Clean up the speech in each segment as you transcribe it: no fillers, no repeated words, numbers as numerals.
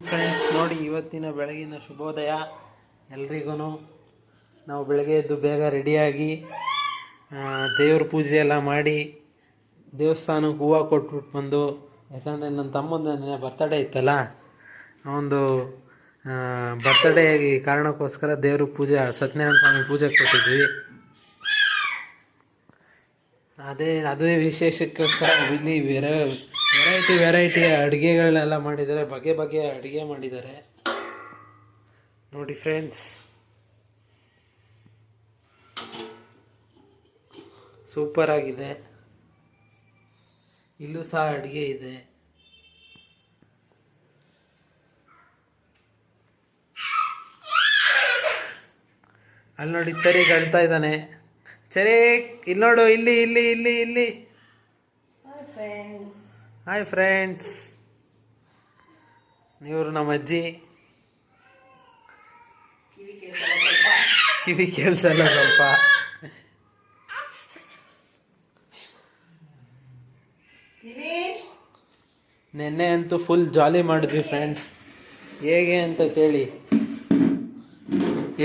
Friends ನೋಡಿ, ಇವತ್ತಿನ ಬೆಳಗಿನ ಶುಭೋದಯ ಎಲ್ರಿಗೂ. ನಾವು ಬೆಳಗ್ಗೆ ಎದ್ದು ಬೇಗ ರೆಡಿಯಾಗಿ ದೇವ್ರ ಪೂಜೆ ಎಲ್ಲ ಮಾಡಿ ದೇವಸ್ಥಾನಕ್ಕೆ ಹೂವು ಕೊಟ್ಬಿಟ್ಟು ಬಂದು, ಯಾಕಂದರೆ ನನ್ನ ತಮ್ಮಂದು ನೆನ್ನೆ ಬರ್ತಡೇ ಇತ್ತಲ್ಲ, ಅವನದು ಬರ್ತಡೇ ಕಾರಣಕ್ಕೋಸ್ಕರ ದೇವ್ರ ಪೂಜೆ ಸತ್ಯನಾರಾಯಣ ಸ್ವಾಮಿ ಪೂಜೆ ಕೊಟ್ಟಿದ್ವಿ. ಅದೇ ವಿಶೇಷಕ್ಕೋಸ್ಕರ ಇಲ್ಲಿ ವೆರೈಟಿ ಅಡುಗೆಗಳನ್ನೆಲ್ಲ ಮಾಡಿದ್ದಾರೆ, ಬಗೆಯ ಅಡುಗೆ ಮಾಡಿದ್ದಾರೆ ನೋಡಿ ಫ್ರೆಂಡ್ಸ್. ಸೂಪರ್ ಆಗಿದೆ. ಇಲ್ಲೂ ಸಹ ಅಡುಗೆ ಇದೆ. ಅಲ್ಲಿ ನೋಡಿ ಚರಿಗೆ ಅಳ್ತಾ ಇದ್ದಾನೆ. ಚರಿ ಇಲ್ಲಿ ನೋಡು, ಇಲ್ಲಿ. ಹಾಯ್ ಫ್ರೆಂಡ್ಸ್, ಇವರು ನಮ್ಮ ಅಜ್ಜಿ. ಕಿವಿ ಕೇಳಿಸಲ್ಲ ಸ್ವಲ್ಪ. ನೆನ್ನೆ ಅಂತೂ ಫುಲ್ ಜಾಲಿ ಮಾಡಿದ್ವಿ ಫ್ರೆಂಡ್ಸ್. ಹೇಗೆ ಅಂತ ಕೇಳಿ,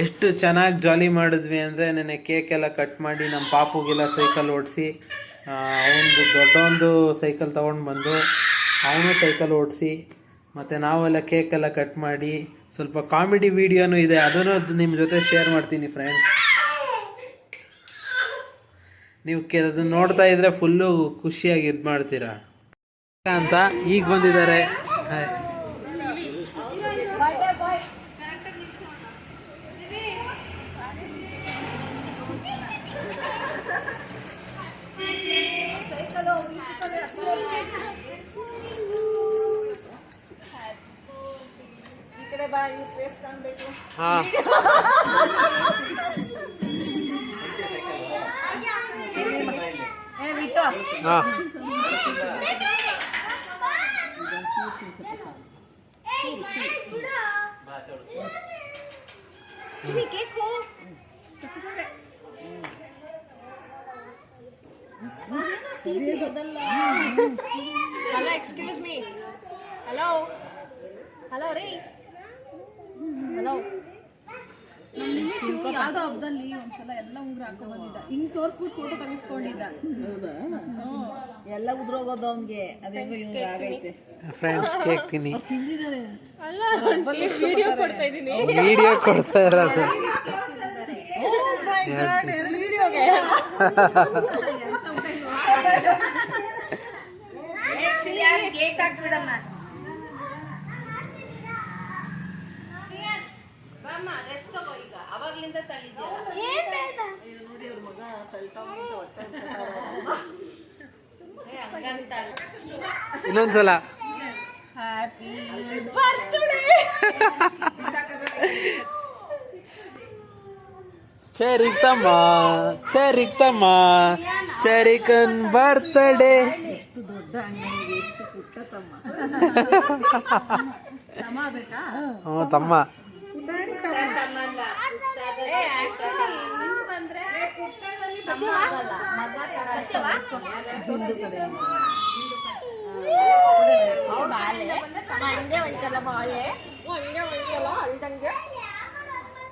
ಎಷ್ಟು ಚೆನ್ನಾಗಿ ಜಾಲಿ ಮಾಡಿದ್ವಿ ಅಂದರೆ, ನೆನ್ನೆ ಕೇಕ್ ಎಲ್ಲ ಕಟ್ ಮಾಡಿ ನಮ್ಮ ಪಾಪುಗೆಲ್ಲ ಸೈಕಲ್ ಓಡಿಸಿ, ಅವನದು ದೊಡ್ಡೊಂದು ಸೈಕಲ್ ತೊಗೊಂಡು ಬಂದು ಅವನು ಸೈಕಲ್ ಓಡಿಸಿ, ಮತ್ತು ನಾವೆಲ್ಲ ಕೇಕೆಲ್ಲ ಕಟ್ ಮಾಡಿ, ಸ್ವಲ್ಪ ಕಾಮಿಡಿ ವಿಡಿಯೋನೂ ಇದೆ, ಅದನ್ನು ನಿಮ್ಮ ಜೊತೆ ಶೇರ್ ಮಾಡ್ತೀನಿ ಫ್ರೆಂಡ್ಸ್. ನೀವು ಅದನ್ನು ನೋಡ್ತಾ ಇದ್ರೆ ಫುಲ್ಲು ಖುಷಿಯಾಗಿ ಇದು ಮಾಡ್ತೀರಾ ಅಂತ. ಈಗ ಬಂದಿದ್ದಾರೆ. ಹಾಂ, Hello, excuse me. Hello ರೀ. ಹಲೋ. ನಮ್ಗೆ ಶಿವ ಯಾವ್ದೋ ಹಬ್ಬದಲ್ಲಿ ಒಂದ್ಸಲ ಎಲ್ಲ ಉಂಗ್ರ ಹಾಕೊಂಡ್ ಬಂದಿದ್ದ, ಹಿಂಗ್ ತೋರ್ಸ್ಬಿಟ್ಟು ಫೋಟೋ ತೆಗಿಸ್ಕೊಂಡಿದ್ದ. ಎಲ್ಲ ಉದ್ರೋಗೋದು ಅವ್ನಿಗೆ. ಆಗೈತೆ ಫ್ರೆಂಡ್ಸ್, ಕೇಕ್ ತಿನ್ನಿ. ವಿಡಿಯೋ ಕೊಡ್ತಾ ಇದ್ದೀನಿ. ವಿಡಿಯೋ ಕೊಡ್ತಾ ಇರೋದು. ಕೇಕ್ ಹಾಕ್ಬಿಡಮ್ಮ. ಅವಾಗ್ಲಿಂದ ಇನ್ನೊಂದ್ಸಲ ಹ್ಯಾಪಿ ಬರ್ತ್ಡೇ. ಚರಿಕ್ತಮ್ಮ ಚರಿಕನ್ ಬರ್ತಡೇ. ಎಷ್ಟು ದೊಡ್ಡ ಅಂಗಡಿಗೆ ಎಷ್ಟು ಪುಟ್ಟ ತಮ್ಮ. ತಮ್ಮ.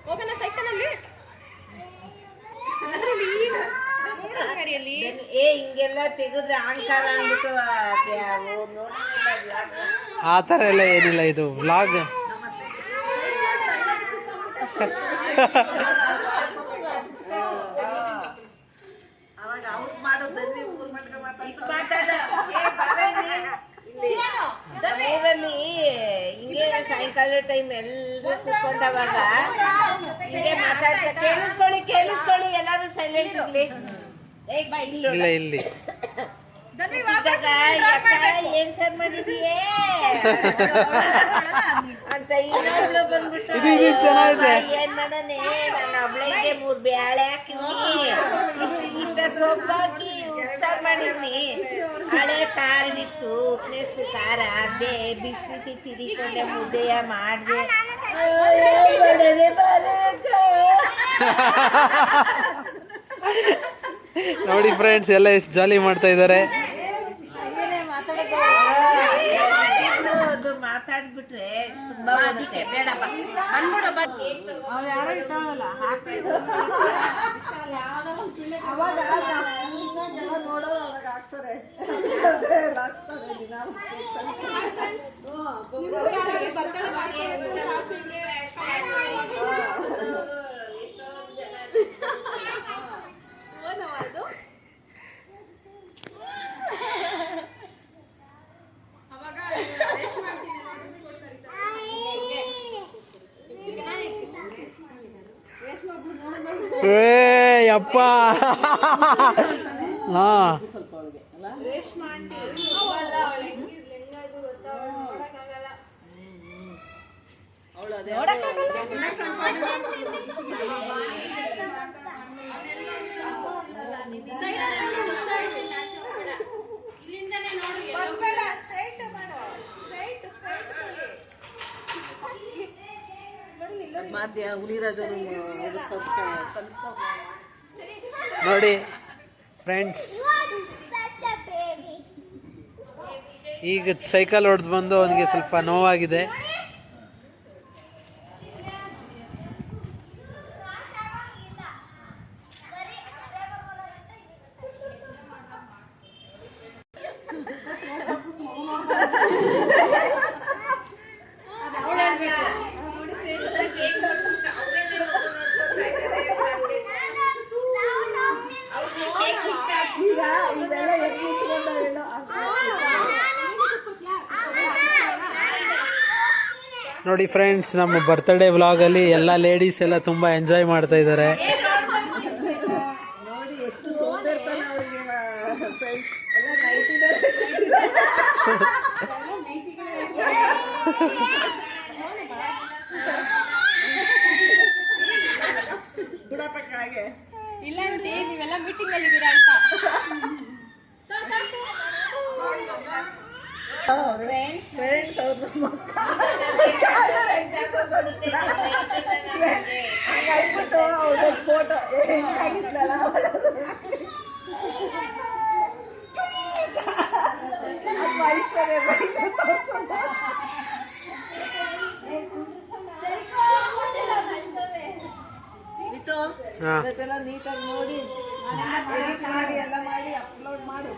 ಹೋಗೋಣ ಸೈಕಲಲ್ಲಿ. ಹಿಂಗೆಲ್ಲ ತೆಗೆದ್ರೆ ಆಂಕಾರ ಅಂದ್ಬಿಟ್ಟು ಆ ಥರ ಎಲ್ಲ ಏನಿಲ್ಲ, ಇದು ವ್ಲಾಗ್. ಅವಾಗ ಅವ್ರು ಮಾಡೋದ್ರಲ್ಲಿ ಊರ್ ಮಟ್ಟ ಊರಲ್ಲಿ ಹಿಂಗೆ ಸಾಯಂಕಾಲ ಟೈಮ್ ಎಲ್ಲರೂ ಕುತ್ಕೊಂಡವಾಗ ಹಿಂಗೆ ಮಾತಾಡ್ತಾ ಕೇಳಿಸ್ಕೊಳ್ಳಿ ಎಲ್ಲಾರು ಸೈಲೆಂಟ್ ಇರ್ಲಿ. ಇಲ್ಲಿ ಏನ್ ಸರ್ ಮಾಡಿದೀಯೇ ಅಂತ ಇನ್ನೊಬ್ಳು ಬಂದ್ಬಿಟ್ಟು, ಏನ್ ಮಾಡನೆ ನನ್ನ ಒಬ್ಳಿಗೆ 3 ಬ್ಯಾಳೆ ಹಾಕಿವ್ನಿ, ಇಷ್ಟ ಸೊಪ್ಪು ಹಾಕಿ ಉಪ್ಸಾರು ಮಾಡಿವ್ನಿ, ಹಳೆ ಖಾರವಿತ್ತು, ಉಪ್ಪನೆಸ್ತು ಖಾರ ಹಾಕ್ದೆ, ಬಿಸಿ ತಿರಿಕೊಂಡೆ, ಮುದ್ದೆಯ ಮಾಡ್ದೆ. ನೋಡಿ ಫ್ರೆಂಡ್ಸ್, ಎಲ್ಲ ಎಷ್ಟು ಜಾಲಿ ಮಾಡ್ತಾ ಇದ್ದಾರೆ. ಮಾತಾಡ್ಬಿಟ್ಟು ಹಾಕ್ಬಿಟ್ರೆ ತುಂಬಾ ಅದಕ್ಕೆ ಬೇಡಪ್ಪ ಬಂದ್ಬಿಡು ಅವ್ ಯಾರೋ ಇಟ್ಟಾಳಲ್ಲ ಹಾಕಿ ಅವಾಗ ಜನ ನೋಡೋದು ಅವಾಗ ಹಾಕ್ತಾರೆ ದಿನ ಯಪ್ಪ ಹಾ ನೋಡಿ ಫ್ರೆಂಡ್ಸ್, ಈಗ ಸೈಕಲ್ ಹೊಡೆದು ಬಂದು ಅವನಿಗೆ ಸ್ವಲ್ಪ ನೋವಾಗಿದೆ. ನೋಡಿ ಫ್ರೆಂಡ್ಸ್, ನಮ್ಮ ಬರ್ತ್ಡೇ ವ್ಲಾಗಲ್ಲಿ ಎಲ್ಲ ಲೇಡೀಸ್ ಎಲ್ಲ ತುಂಬ ಎಂಜಾಯ್ ಮಾಡ್ತಾ ಇದ್ದಾರೆ. ನೋಡಿ ಎಷ್ಟು ಸೋಂಬೇರ್ತನ ಅವರಿಗೆ ಬಿಡಪ್ಪ ಕೆಳಗೆ. ಇಲ್ಲ ನೋಡಿ, ನೀವೆಲ್ಲ ಮೀಟಿಂಗ್ ಅಲ್ಲಿ ಇದ್ದೀರಾ ಅಂತ. ಫ್ರೆಂಡ್ಸ್ ಅವ್ರ ಹಂಗಾಗ್ಬಿಟ್ಟು ಅವ್ರದ್ದು ಫೋಟೋ ಹೆಂಗಾಗಿತ್ತಲ್ಲ ಐಶ್ವರ್ಯ ಇವತ್ತೆಲ್ಲ ನೀಟಾಗಿ ನೋಡಿ ಎಲ್ಲ ಮಾಡಿ ಅಪ್ಲೋಡ್ ಮಾಡು.